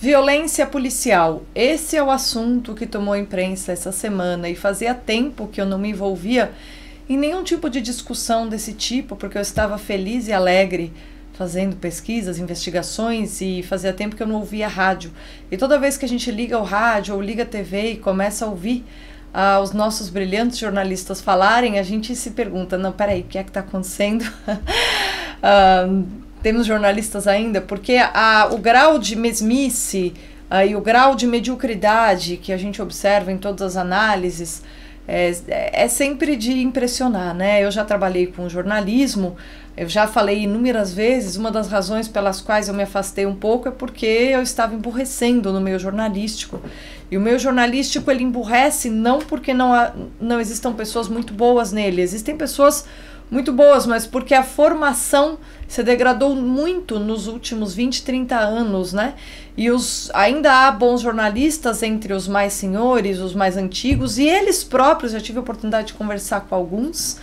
Violência policial. Esse é o assunto que tomou a imprensa essa semana e fazia tempo que eu não me envolvia em nenhum tipo de discussão desse tipo, porque eu estava feliz e alegre fazendo pesquisas, investigações e fazia tempo que eu não ouvia rádio. E toda vez que a gente liga o rádio ou liga a TV e começa a ouvir os nossos brilhantes jornalistas falarem, a gente se pergunta, não, peraí, o que é que está acontecendo? Temos jornalistas ainda, porque o grau de mesmice e o grau de mediocridade que a gente observa em todas as análises é sempre de impressionar, né? Eu já trabalhei com jornalismo, eu já falei inúmeras vezes, uma das razões pelas quais eu me afastei um pouco é porque eu estava emburrecendo no meio jornalístico. E o meio jornalístico, ele emburrece não porque não existam pessoas muito boas nele, existem pessoas muito boas, mas porque a formação se degradou muito nos últimos 20, 30 anos, né? E ainda há bons jornalistas entre os mais senhores, os mais antigos, e eles próprios, já tive a oportunidade de conversar com alguns,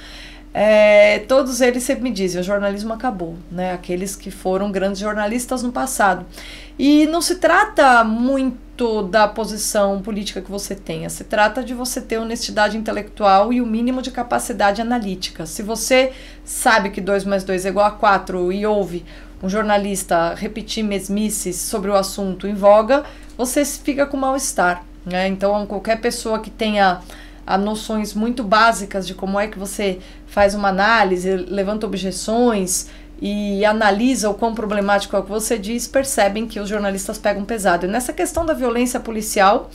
todos eles sempre me dizem, o jornalismo acabou, né? Aqueles que foram grandes jornalistas no passado. E não se trata muito da posição política que você tenha, se trata de você ter honestidade intelectual e o mínimo de capacidade analítica. Se você sabe que 2 mais 2 é igual a 4 e ouve um jornalista repetir mesmices sobre o assunto em voga, você fica com mal-estar, né? Então, qualquer pessoa que tenha noções muito básicas de como é que você faz uma análise, levanta objeções e analisa o quão problemático é o que você diz, percebem que os jornalistas pegam pesado. E nessa questão da violência policial,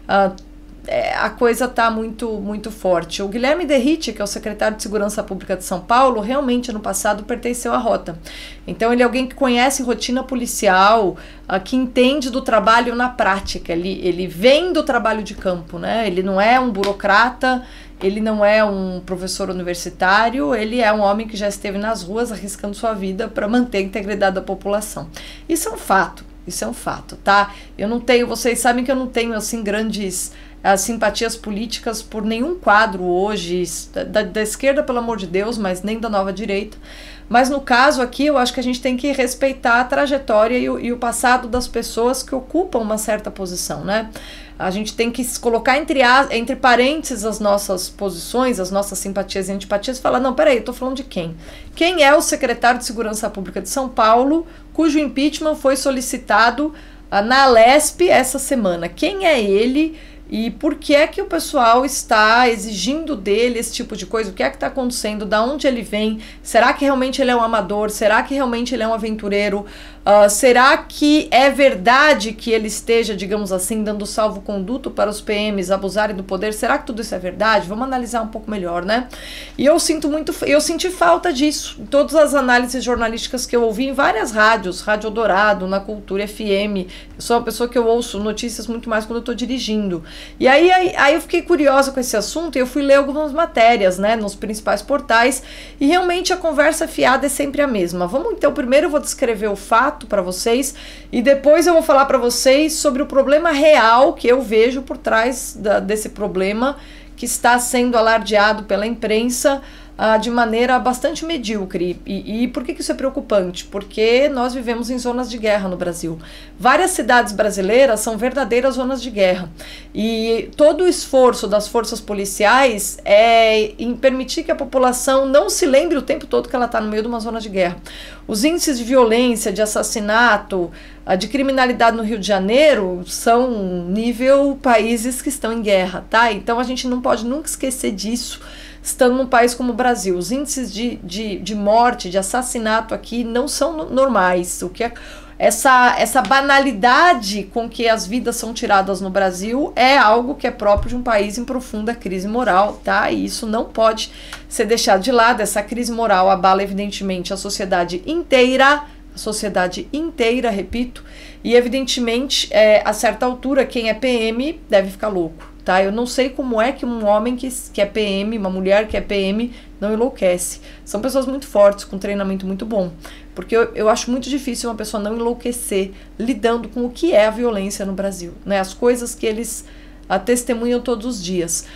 a coisa está muito forte. O Guilherme Derrite, que é o secretário de Segurança Pública de São Paulo, realmente no passado pertenceu à Rota. Então ele é alguém que conhece rotina policial, que entende do trabalho na prática, ele vem do trabalho de campo, né? Ele não é um burocrata, ele não é um professor universitário, ele é um homem que já esteve nas ruas arriscando sua vida para manter a integridade da população. Isso é um fato, tá? Eu não tenho, vocês sabem que eu não tenho, assim, grandes simpatias políticas por nenhum quadro hoje, da esquerda, pelo amor de Deus, mas nem da nova direita. Mas no caso aqui, eu acho que a gente tem que respeitar a trajetória e o passado das pessoas que ocupam uma certa posição, né? A gente tem que colocar entre parênteses as nossas posições, as nossas simpatias e antipatias e falar, não, peraí, eu tô falando de quem? Quem é o secretário de Segurança Pública de São Paulo, cujo impeachment foi solicitado na Alesp essa semana? Quem é ele? E por que é que o pessoal está exigindo dele esse tipo de coisa? O que é que está acontecendo? Da onde ele vem? Será que realmente ele é um amador? Será que realmente ele é um aventureiro? Será que é verdade que ele esteja, digamos assim, dando salvo-conduto para os PMs abusarem do poder? Será que tudo isso é verdade? Vamos analisar um pouco melhor, né? E eu senti falta disso em todas as análises jornalísticas que eu ouvi em várias rádios, Rádio Eldorado, na Cultura FM. Eu sou uma pessoa que eu ouço notícias muito mais quando eu estou dirigindo. E aí eu fiquei curiosa com esse assunto e eu fui ler algumas matérias, né, nos principais portais, e realmente a conversa fiada é sempre a mesma. Então, primeiro eu vou descrever o fato para vocês e depois eu vou falar para vocês sobre o problema real que eu vejo por trás desse problema que está sendo alardeado pela imprensa de maneira bastante medíocre. E por que isso é preocupante? Porque nós vivemos em zonas de guerra no Brasil. Várias cidades brasileiras são verdadeiras zonas de guerra. E todo o esforço das forças policiais é em permitir que a população não se lembre o tempo todo que ela está no meio de uma zona de guerra. Os índices de violência, de assassinato, de criminalidade no Rio de Janeiro são nível países que estão em guerra, tá? Então a gente não pode nunca esquecer disso, estando num país como o Brasil. Os índices de morte, de assassinato aqui não são normais. O que essa banalidade com que as vidas são tiradas no Brasil é algo que é próprio de um país em profunda crise moral, tá? E isso não pode ser deixado de lado. Essa crise moral abala evidentemente a sociedade inteira, repito, e evidentemente, a certa altura, quem é PM deve ficar louco, tá? Eu não sei como é que um homem que é PM, uma mulher que é PM, não enlouquece. São pessoas muito fortes, com treinamento muito bom, porque eu acho muito difícil uma pessoa não enlouquecer lidando com o que é a violência no Brasil, né? As coisas que eles testemunham todos os dias.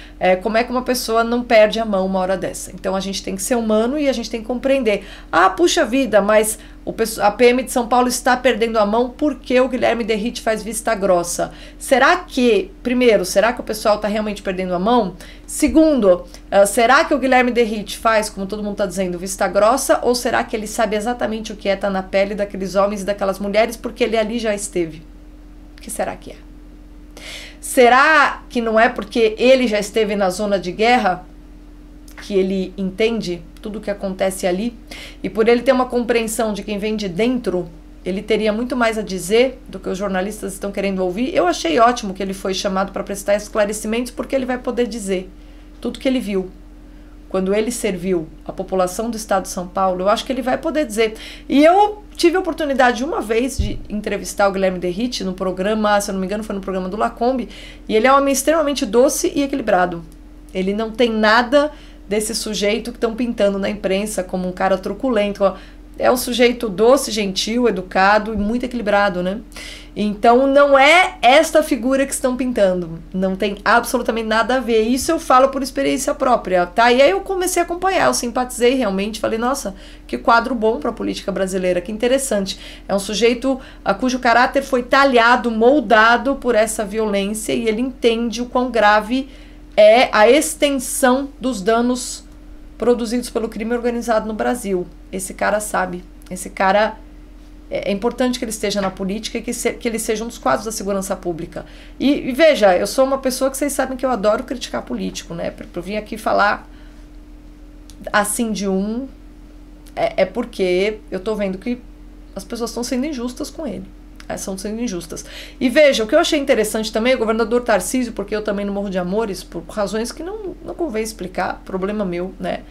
Como é que uma pessoa não perde a mão uma hora dessa? Então a gente tem que ser humano e a gente tem que compreender. Ah, puxa vida, mas a PM de São Paulo está perdendo a mão porque o Guilherme Derrite faz vista grossa. Será que, primeiro, será que o pessoal está realmente perdendo a mão? Segundo, será que o Guilherme Derrite faz, como todo mundo está dizendo, vista grossa? Ou será que ele sabe exatamente o que é estar na pele daqueles homens e daquelas mulheres porque ele ali já esteve? O que será que é? Será que não é porque ele já esteve na zona de guerra que ele entende tudo o que acontece ali? E por ele ter uma compreensão de quem vem de dentro, ele teria muito mais a dizer do que os jornalistas estão querendo ouvir. Eu achei ótimo que ele foi chamado para prestar esclarecimentos, porque ele vai poder dizer tudo que ele viu. Quando ele serviu a população do estado de São Paulo, eu acho que ele vai poder dizer. E eu tive a oportunidade uma vez de entrevistar o Guilherme Derrite no programa, se eu não me engano foi no programa do Lacombe, e ele é um homem extremamente doce e equilibrado. Ele não tem nada desse sujeito que estão pintando na imprensa como um cara truculento. É um sujeito doce, gentil, educado e muito equilibrado, né? Então não é esta figura que estão pintando. Não tem absolutamente nada a ver. Isso eu falo por experiência própria, tá? E aí eu comecei a acompanhar, eu simpatizei realmente, falei, nossa, que quadro bom para a política brasileira, que interessante. É um sujeito cujo caráter foi talhado, moldado por essa violência, e ele entende o quão grave é a extensão dos danos produzidos pelo crime organizado no Brasil. Esse cara sabe. Esse cara, é importante que ele esteja na política e que ele seja um dos quadros da segurança pública. E veja, eu sou uma pessoa que vocês sabem que eu adoro criticar político, né? Pra eu vir aqui falar assim de um, porque eu tô vendo que as pessoas estão sendo injustas com ele. São sendo injustas. E veja, o que eu achei interessante também, o governador Tarcísio, porque eu também não morro de amores, por razões que não convém explicar, problema meu, né?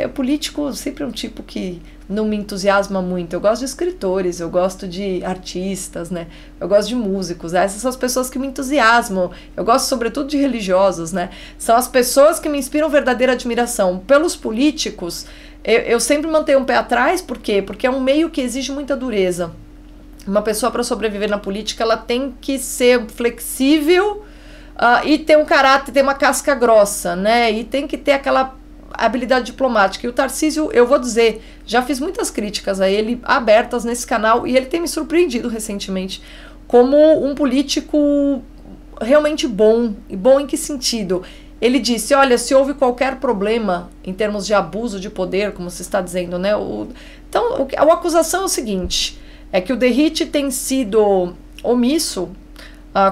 O político sempre é um tipo que não me entusiasma muito. Eu gosto de escritores, eu gosto de artistas, né? Eu gosto de músicos, essas são as pessoas que me entusiasmam. Eu gosto sobretudo de religiosos, né? São as pessoas que me inspiram verdadeira admiração. Pelos políticos, eu sempre mantenho um pé atrás, por quê? Porque é um meio que exige muita dureza. Uma pessoa, para sobreviver na política, ela tem que ser flexível e ter um caráter, ter uma casca grossa, né? E tem que ter aquela habilidade diplomática. E o Tarcísio, eu vou dizer, já fiz muitas críticas a ele, abertas nesse canal, e ele tem me surpreendido recentemente como um político realmente bom. E bom em que sentido? Ele disse, olha, se houve qualquer problema em termos de abuso de poder, como se está dizendo, né? Então, a acusação é o seguinte, é que o Derrite tem sido omisso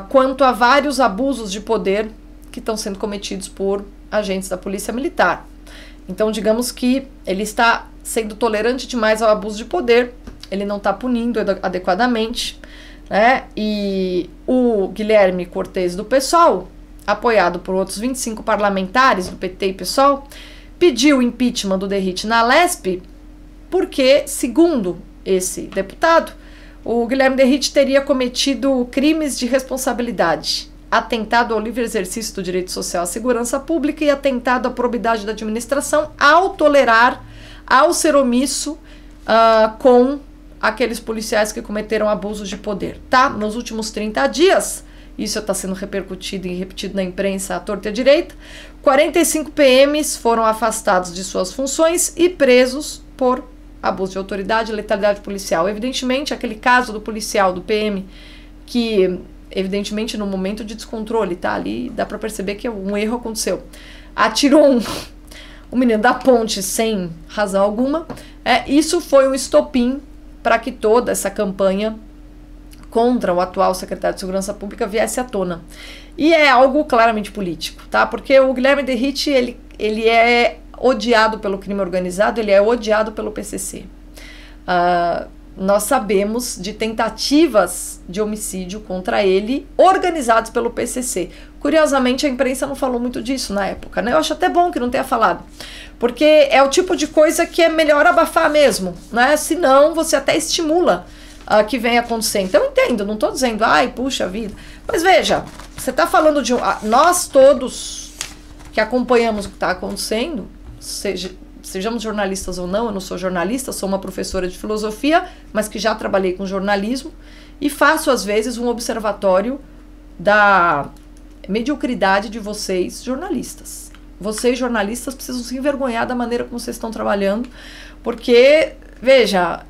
quanto a vários abusos de poder que estão sendo cometidos por agentes da Polícia Militar. Então, digamos que ele está sendo tolerante demais ao abuso de poder, ele não está punindo adequadamente, né? E o Guilherme Cortes do PSOL, apoiado por outros 25 parlamentares do PT e PSOL, pediu o impeachment do Derrite na Lespe porque, segundo esse deputado, o Guilherme Derrite teria cometido crimes de responsabilidade, atentado ao livre exercício do direito social à segurança pública e atentado à probidade da administração ao tolerar, ao ser omisso com aqueles policiais que cometeram abusos de poder, tá? Nos últimos 30 dias, isso está sendo repercutido e repetido na imprensa à torta e à direita, 45 PMs foram afastados de suas funções e presos por abuso de autoridade e letalidade policial. Evidentemente, aquele caso do policial, do PM, que evidentemente no momento de descontrole, tá ali, dá pra perceber que um erro aconteceu. Atirou um menino da ponte sem razão alguma. Isso foi um estopim para que toda essa campanha contra o atual secretário de Segurança Pública viesse à tona. E é algo claramente político, tá? Porque o Guilherme Derrite, ele é odiado pelo crime organizado, ele é odiado pelo PCC. Nós sabemos de tentativas de homicídio contra ele organizados pelo PCC. Curiosamente, a imprensa não falou muito disso na época, né? Eu acho até bom que não tenha falado, porque é o tipo de coisa que é melhor abafar mesmo, né? Senão você até estimula que venha acontecer. Então eu entendo, não estou dizendo, ai, puxa vida. Mas veja, você está falando de nós todos que acompanhamos o que está acontecendo, sejamos jornalistas ou não, eu não sou jornalista, sou uma professora de filosofia, mas que já trabalhei com jornalismo e faço às vezes um observatório mediocridade de vocês, jornalistas. Vocês, jornalistas, precisam se envergonhar da maneira como vocês estão trabalhando, porque, veja,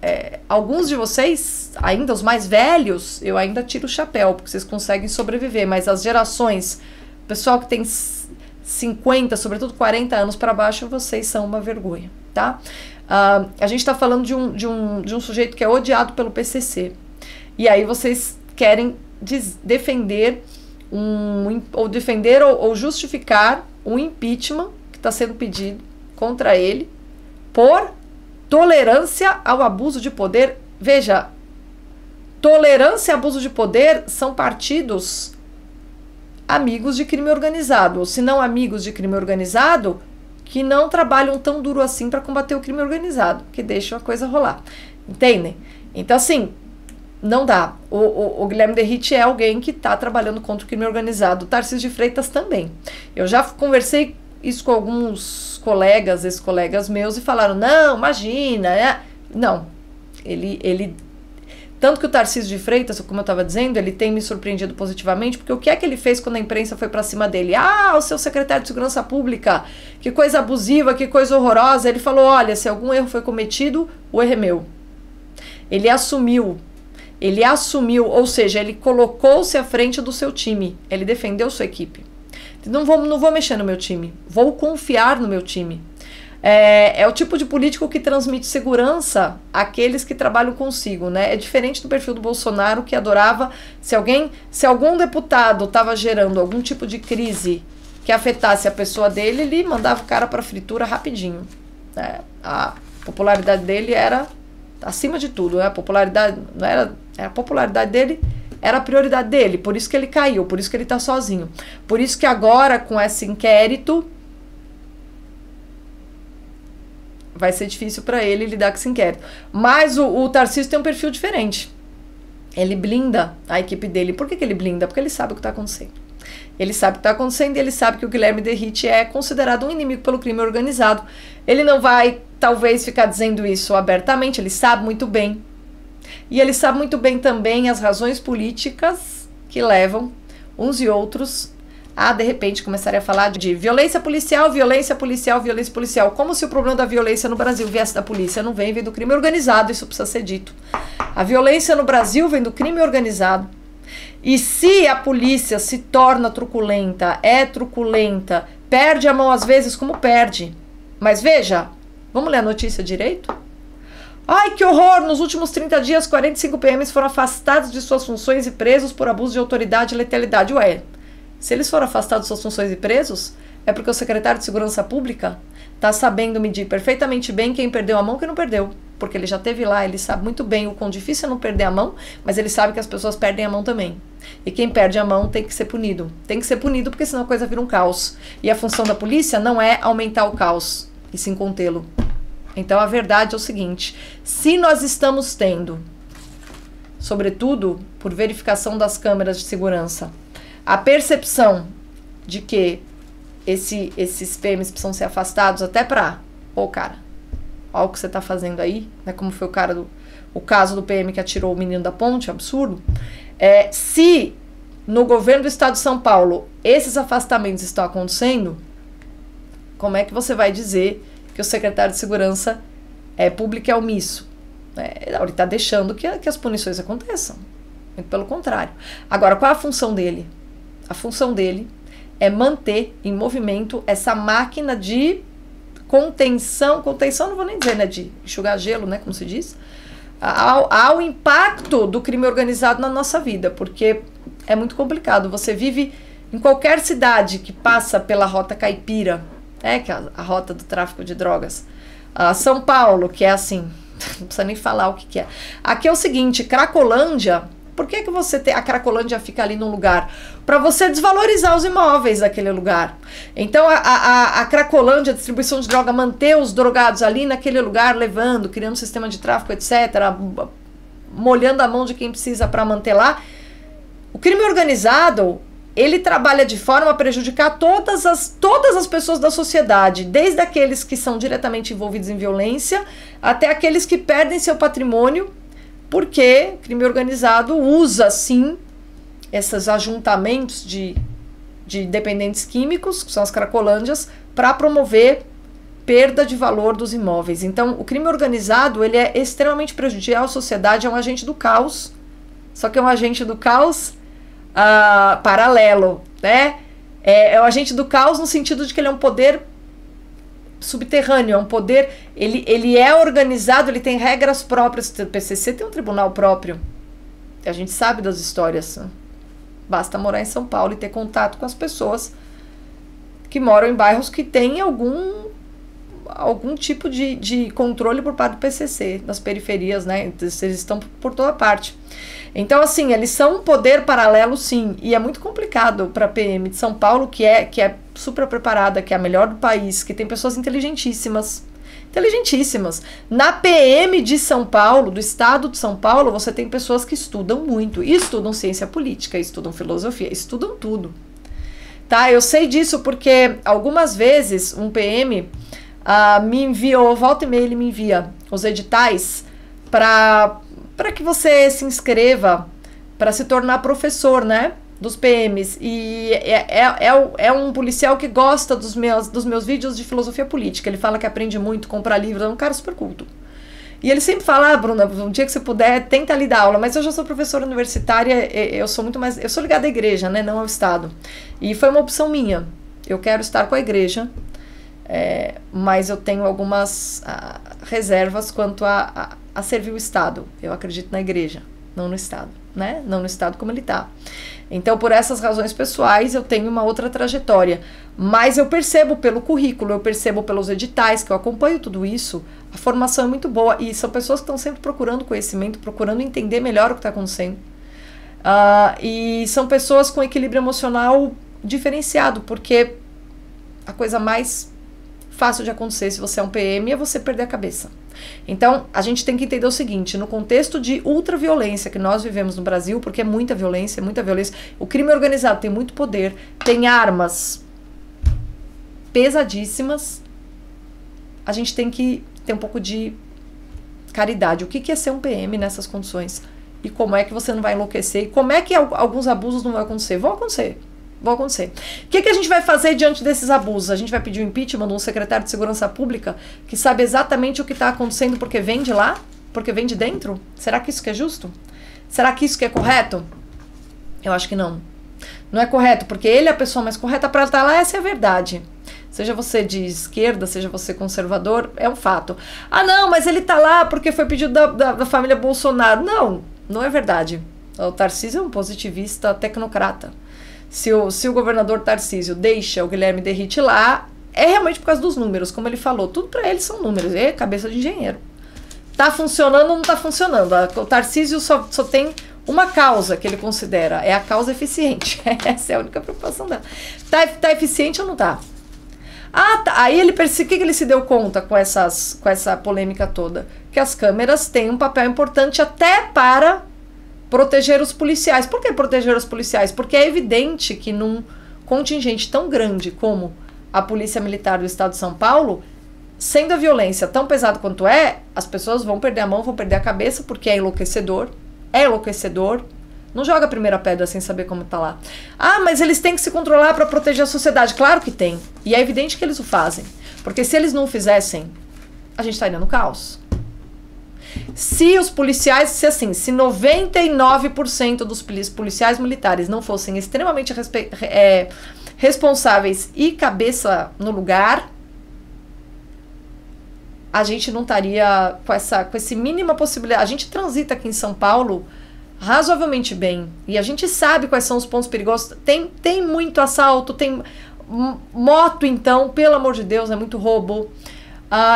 alguns de vocês, ainda os mais velhos, eu ainda tiro o chapéu, porque vocês conseguem sobreviver, mas as gerações, pessoal que tem 50, sobretudo 40 anos para baixo, vocês são uma vergonha, tá? A gente está falando de um sujeito que é odiado pelo PCC, e aí vocês querem defender ou justificar um impeachment que está sendo pedido contra ele por tolerância ao abuso de poder. Veja, tolerância e abuso de poder são partidos amigos de crime organizado, ou se não amigos de crime organizado, que não trabalham tão duro assim para combater o crime organizado, que deixam a coisa rolar. Entendem? Então, assim, não dá. O Guilherme Derrite é alguém que está trabalhando contra o crime organizado. O Tarcísio de Freitas também. Eu já conversei isso com alguns colegas, ex-colegas meus, e falaram, não, imagina, né? Não. Tanto que o Tarcísio de Freitas, como eu estava dizendo, ele tem me surpreendido positivamente, porque o que é que ele fez quando a imprensa foi para cima dele? Ah, o seu secretário de Segurança Pública, que coisa abusiva, que coisa horrorosa. Ele falou, olha, se algum erro foi cometido, o erro é meu. Ele assumiu, ou seja, ele colocou-se à frente do seu time, ele defendeu sua equipe. Não vou mexer no meu time, vou confiar no meu time. É o tipo de político que transmite segurança àqueles que trabalham consigo, né? É diferente do perfil do Bolsonaro, que adorava, se algum deputado estava gerando algum tipo de crise que afetasse a pessoa dele, ele mandava o cara para fritura rapidinho. A popularidade dele era acima de tudo, né? A popularidade dele era a prioridade dele, por isso que ele caiu, por isso que ele está sozinho. Por isso que agora, com esse inquérito, vai ser difícil para ele lidar com esse inquérito. Mas o Tarcísio tem um perfil diferente. Ele blinda a equipe dele. Por que ele blinda? Porque ele sabe o que está acontecendo. Ele sabe o que está acontecendo e ele sabe que o Guilherme Derrite é considerado um inimigo pelo crime organizado. Ele não vai, talvez, ficar dizendo isso abertamente, ele sabe muito bem. E ele sabe muito bem também as razões políticas que levam uns e outros a, de repente, começarem a falar de violência policial, violência policial, violência policial. Como se o problema da violência no Brasil viesse da polícia. Não vem do crime organizado, isso precisa ser dito. A violência no Brasil vem do crime organizado. E se a polícia se torna truculenta, perde a mão às vezes como perde. Mas veja, vamos ler a notícia direito? Ai, que horror! Nos últimos 30 dias, 45 PMs foram afastados de suas funções e presos por abuso de autoridade e letalidade. Ué, se eles foram afastados de suas funções e presos, é porque o secretário de Segurança Pública está sabendo medir perfeitamente bem quem perdeu a mão e quem não perdeu. Porque ele já esteve lá, ele sabe muito bem o quão difícil é não perder a mão, mas ele sabe que as pessoas perdem a mão também. E quem perde a mão tem que ser punido. Tem que ser punido porque senão a coisa vira um caos. E a função da polícia não é aumentar o caos, e sim contê-lo. Então a verdade é o seguinte, se nós estamos tendo, sobretudo por verificação das câmeras de segurança, a percepção de que esses PMs precisam ser afastados até pra, cara, olha o que você tá fazendo aí, né? Como foi o caso do PM que atirou o menino da ponte, absurdo. Se no governo do estado de São Paulo esses afastamentos estão acontecendo, como é que você vai dizer que o secretário de Segurança Pública é omisso? Ele está deixando que as punições aconteçam. Muito pelo contrário. Agora, qual é a função dele? A função dele é manter em movimento essa máquina de contenção não vou nem dizer, né, de enxugar gelo, né, como se diz, ao impacto do crime organizado na nossa vida, porque é muito complicado. Você vive em qualquer cidade que passa pela rota caipira, que é a rota do tráfico de drogas. São Paulo, que é assim, não precisa nem falar o que é. Aqui é o seguinte, Cracolândia, por que a Cracolândia fica ali num lugar? Para você desvalorizar os imóveis daquele lugar. Então a Cracolândia, a distribuição de droga, manter os drogados ali naquele lugar, levando, criando um sistema de tráfico, etc., molhando a mão de quem precisa para manter lá. O crime organizado, ele trabalha de forma a prejudicar todas as pessoas da sociedade, desde aqueles que são diretamente envolvidos em violência, até aqueles que perdem seu patrimônio, porque crime organizado usa, sim, esses ajuntamentos de de dependentes químicos, que são as cracolândias, para promover perda de valor dos imóveis. Então, o crime organizado, ele é extremamente prejudicial à sociedade, é um agente do caos, só que é um agente do caos paralelo, né? É um agente do caos no sentido de que ele é um poder subterrâneo, é um poder, ele é organizado, ele tem regras próprias. O PCC tem um tribunal próprio, a gente sabe das histórias, basta morar em São Paulo e ter contato com as pessoas que moram em bairros que têm algum tipo de controle por parte do PCC, nas periferias, né? Eles estão por toda parte. Então, assim, eles são um poder paralelo, sim, e é muito complicado para a PM de São Paulo, que é super preparada, que é a melhor do país, que tem pessoas inteligentíssimas. Na PM de São Paulo, do estado de São Paulo, você tem pessoas que estudam muito, e estudam ciência política, estudam filosofia, estudam tudo. Tá? Eu sei disso porque algumas vezes um PM me enviou, volta e meia ele me envia os editais para que você se inscreva para se tornar professor, né, dos PMs. E é um policial que gosta dos meus vídeos de filosofia política. Ele fala que aprende muito, compra livros, é um cara super culto. E ele sempre fala, Bruna, um dia que você puder, tenta ali dar aula. Mas eu já sou professora universitária, eu sou ligada à igreja, né, não ao Estado. E foi uma opção minha. Eu quero estar com a igreja, mas eu tenho algumas reservas quanto a servir o Estado. Eu acredito na igreja, não no Estado, né? Não no Estado como ele está. Então, por essas razões pessoais, eu tenho uma outra trajetória. Mas eu percebo pelo currículo, eu percebo pelos editais, que eu acompanho tudo isso, a formação é muito boa. E são pessoas que estão sempre procurando conhecimento, procurando entender melhor o que está acontecendo. E são pessoas com equilíbrio emocional diferenciado, porque a coisa mais fácil de acontecer se você é um PM é você perder a cabeça. Então, a gente tem que entender o seguinte, no contexto de ultraviolência que nós vivemos no Brasil, porque é muita violência, o crime organizado tem muito poder, tem armas pesadíssimas, a gente tem que ter um pouco de caridade. O que é ser um PM nessas condições? E como é que você não vai enlouquecer? E como é que alguns abusos não vão acontecer? Vão acontecer. O que a gente vai fazer diante desses abusos? A gente vai pedir o impeachment de um secretário de segurança pública que sabe exatamente o que está acontecendo porque vem de lá? Porque vem de dentro? Será que isso que é justo? Será que isso que é correto? Eu acho que não. Não é correto, porque ele é a pessoa mais correta para estar lá, essa é a verdade. Seja você de esquerda, seja você conservador, é um fato. Ah, não, mas ele está lá porque foi pedido da família Bolsonaro. Não, não é verdade. O Tarcísio é um positivista tecnocrata. Se o governador Tarcísio deixa o Guilherme Derrite lá, é realmente por causa dos números, como ele falou. Tudo para ele são números, é cabeça de engenheiro. Tá funcionando ou não tá funcionando? O Tarcísio só tem uma causa que ele considera, é a causa eficiente. Essa é a única preocupação dela. Tá eficiente ou não tá? Tá. Aí o que ele se deu conta com essa polêmica toda? Que as câmeras têm um papel importante até para proteger os policiais. Por que proteger os policiais? Porque é evidente que num contingente tão grande como a Polícia Militar do Estado de São Paulo, sendo a violência tão pesada quanto as pessoas vão perder a mão, vão perder a cabeça, porque é enlouquecedor. Não joga a primeira pedra sem saber como tá lá. Mas eles têm que se controlar para proteger a sociedade. Claro que tem. E é evidente que eles o fazem. Porque se eles não o fizessem, a gente estaria no caos. Se os policiais, se 99% dos policiais militares não fossem extremamente responsáveis e cabeça no lugar, a gente não estaria com essa mínima possibilidade. A gente transita aqui em São Paulo razoavelmente bem, e a gente sabe quais são os pontos perigosos. Tem muito assalto, tem moto, então, pelo amor de Deus, é muito roubo.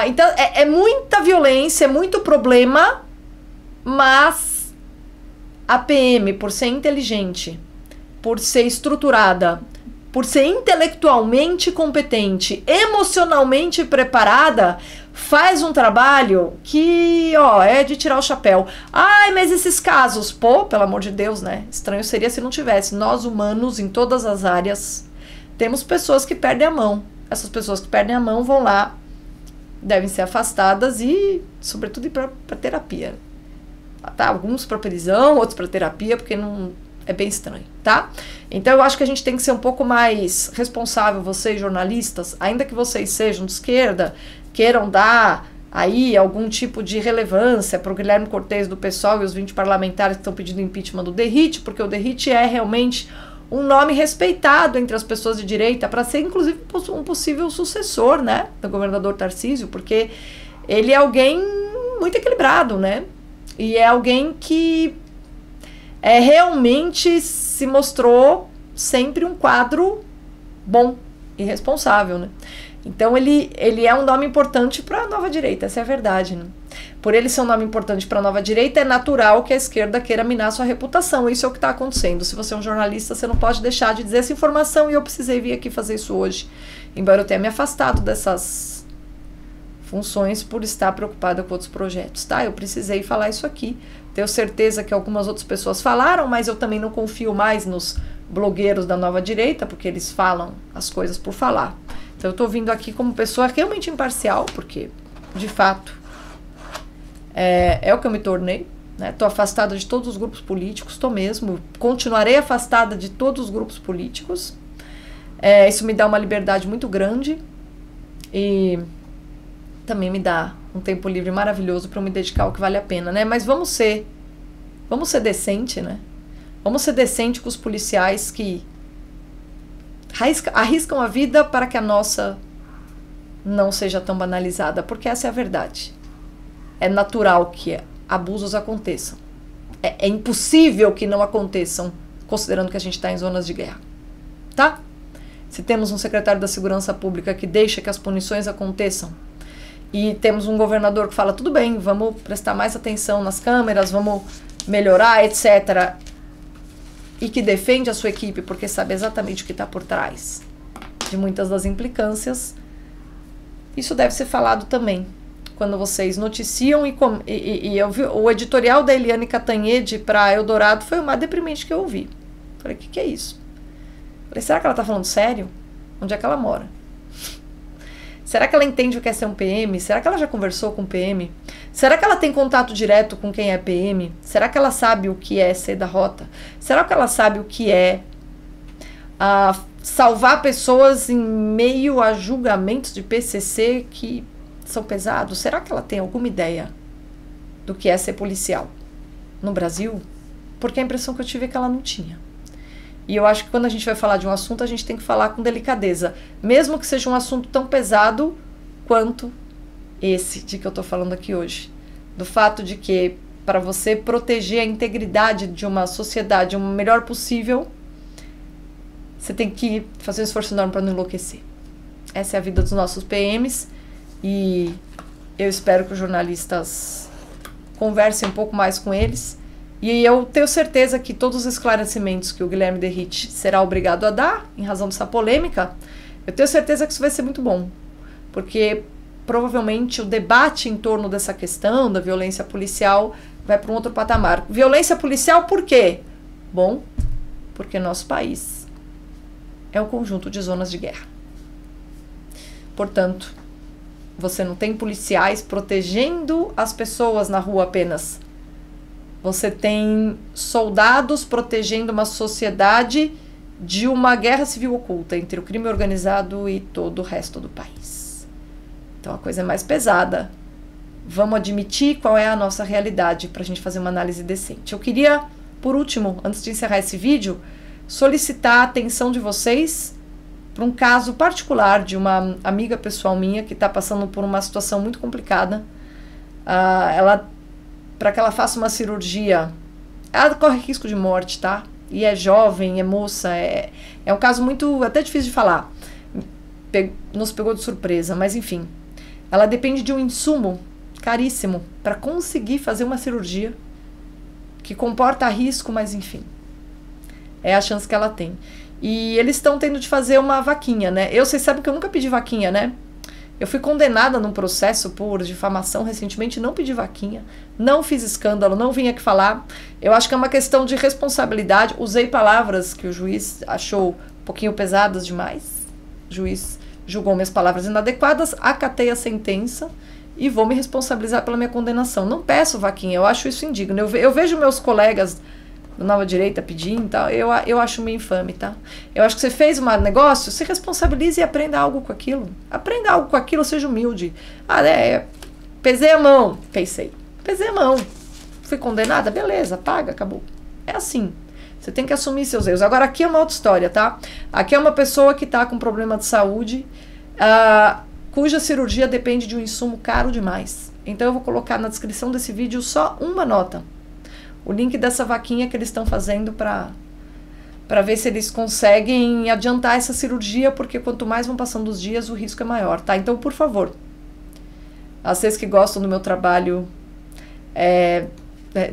Então, é muita violência, é muito problema, mas a PM, por ser inteligente, por ser estruturada, por ser intelectualmente competente, emocionalmente preparada, faz um trabalho que, é de tirar o chapéu. Mas esses casos, pelo amor de Deus, né? Estranho seria se não tivesse. Nós, humanos, em todas as áreas, temos pessoas que perdem a mão. Essas pessoas que perdem a mão vão lá, devem ser afastadas e, sobretudo, ir para terapia. Tá? Alguns para prisão, outros para terapia, porque É bem estranho, tá? Então eu acho que a gente tem que ser um pouco mais responsável, vocês jornalistas, ainda que vocês sejam de esquerda, queiram dar aí algum tipo de relevância para o Guilherme Cortes do PSOL e os 20 parlamentares que estão pedindo impeachment do Derrite, porque o Derrite é realmente um nome respeitado entre as pessoas de direita para ser, inclusive, um possível sucessor, né, do governador Tarcísio, porque ele é alguém muito equilibrado, né, e é alguém que realmente se mostrou sempre um quadro bom e responsável, né. Então ele é um nome importante para a nova direita, essa é a verdade, né? Por ele ser um nome importante para a nova direita, é natural que a esquerda queira minar sua reputação. Isso é o que está acontecendo. Se você é um jornalista, você não pode deixar de dizer essa informação, e eu precisei vir aqui fazer isso hoje, embora eu tenha me afastado dessas funções por estar preocupada com outros projetos, tá? Eu precisei falar isso aqui. Tenho certeza que algumas outras pessoas falaram, mas eu também não confio mais nos blogueiros da nova direita, porque eles falam as coisas por falar. Então eu estou vindo aqui como pessoa realmente imparcial, porque, de fato, é o que eu me tornei, né? Estou afastada de todos os grupos políticos, estou mesmo, continuarei afastada de todos os grupos políticos. Isso me dá uma liberdade muito grande e também me dá um tempo livre maravilhoso para eu me dedicar ao que vale a pena, né? Mas vamos ser decente, né? Vamos ser decente com os policiais que arriscam a vida para que a nossa não seja tão banalizada, porque essa é a verdade. É natural que abusos aconteçam. É impossível que não aconteçam, considerando que a gente está em zonas de guerra. Tá? Se temos um secretário da Segurança Pública que deixa que as punições aconteçam, e temos um governador que fala, tudo bem, vamos prestar mais atenção nas câmeras, vamos melhorar, etc., e que defende a sua equipe porque sabe exatamente o que está por trás de muitas das implicâncias, isso deve ser falado também. Quando vocês noticiam e eu vi, o editorial da Eliane Catanhede para Eldorado foi o mais deprimente que eu ouvi. Falei, o que é isso? Falei, será que ela está falando sério? Onde é que ela mora? Será que ela entende o que é ser um PM? Será que ela já conversou com o PM? Será que ela tem contato direto com quem é PM? Será que ela sabe o que é ser da rota? Será que ela sabe o que é salvar pessoas em meio a julgamentos de PCC que são pesados? Será que ela tem alguma ideia do que é ser policial no Brasil? Porque a impressão que eu tive é que ela não tinha. E eu acho que quando a gente vai falar de um assunto, a gente tem que falar com delicadeza, mesmo que seja um assunto tão pesado quanto esse de que eu estou falando aqui hoje. Do fato de que, para você proteger a integridade de uma sociedade o melhor possível, você tem que fazer um esforço enorme para não enlouquecer. Essa é a vida dos nossos PMs e eu espero que os jornalistas conversem um pouco mais com eles. E eu tenho certeza que todos os esclarecimentos que o Guilherme Derrite será obrigado a dar, em razão dessa polêmica, eu tenho certeza que isso vai ser muito bom. Porque provavelmente o debate em torno dessa questão da violência policial vai para um outro patamar. Violência policial por quê? Bom, porque nosso país é um conjunto de zonas de guerra. Portanto, você não tem policiais protegendo as pessoas na rua apenas. Você tem soldados protegendo uma sociedade de uma guerra civil oculta entre o crime organizado e todo o resto do país. Então a coisa é mais pesada. Vamos admitir qual é a nossa realidade para a gente fazer uma análise decente. Eu queria, por último, antes de encerrar esse vídeo, solicitar a atenção de vocês para um caso particular de uma amiga pessoal minha que está passando por uma situação muito complicada. Para que ela faça uma cirurgia, ela corre risco de morte, tá? E é jovem, é moça, é um caso muito, até difícil de falar. Nos pegou de surpresa, mas enfim. Ela depende de um insumo caríssimo para conseguir fazer uma cirurgia que comporta risco, mas enfim. É a chance que ela tem. E eles estão tendo de fazer uma vaquinha, né? Vocês sabem que eu nunca pedi vaquinha, né? Eu fui condenada num processo por difamação recentemente, não pedi vaquinha, não fiz escândalo, não vim aqui falar. Eu acho que é uma questão de responsabilidade. Usei palavras que o juiz achou um pouquinho pesadas demais. O juiz julgou minhas palavras inadequadas, acatei a sentença e vou me responsabilizar pela minha condenação. Não peço vaquinha, eu acho isso indigno. Eu vejo meus colegas do Nova Direita pedindo e tal, eu acho meio infame, tá? Eu acho que você fez um negócio, se responsabilize e aprenda algo com aquilo. Aprenda algo com aquilo, seja humilde. Pesei a mão, pesei a mão. Fui condenada? Beleza, paga, acabou. É assim. Você tem que assumir seus erros. Agora, aqui é uma outra história, tá? Aqui é uma pessoa que tá com problema de saúde, cuja cirurgia depende de um insumo caro demais. Então, eu vou colocar na descrição desse vídeo só uma nota. O link dessa vaquinha que eles estão fazendo para ver se eles conseguem adiantar essa cirurgia, porque quanto mais vão passando os dias, o risco é maior, tá? Então, por favor, vocês que gostam do meu trabalho,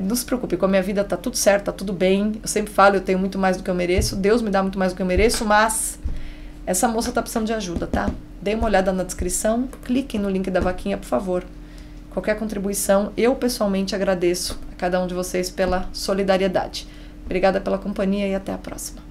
não se preocupe, com a minha vida tá tudo certo, tá tudo bem. Eu sempre falo, eu tenho muito mais do que eu mereço, Deus me dá muito mais do que eu mereço, mas essa moça tá precisando de ajuda, tá? Dê uma olhada na descrição, cliquem no link da vaquinha, por favor. Qualquer contribuição, eu pessoalmente agradeço a cada um de vocês pela solidariedade. Obrigada pela companhia e até a próxima.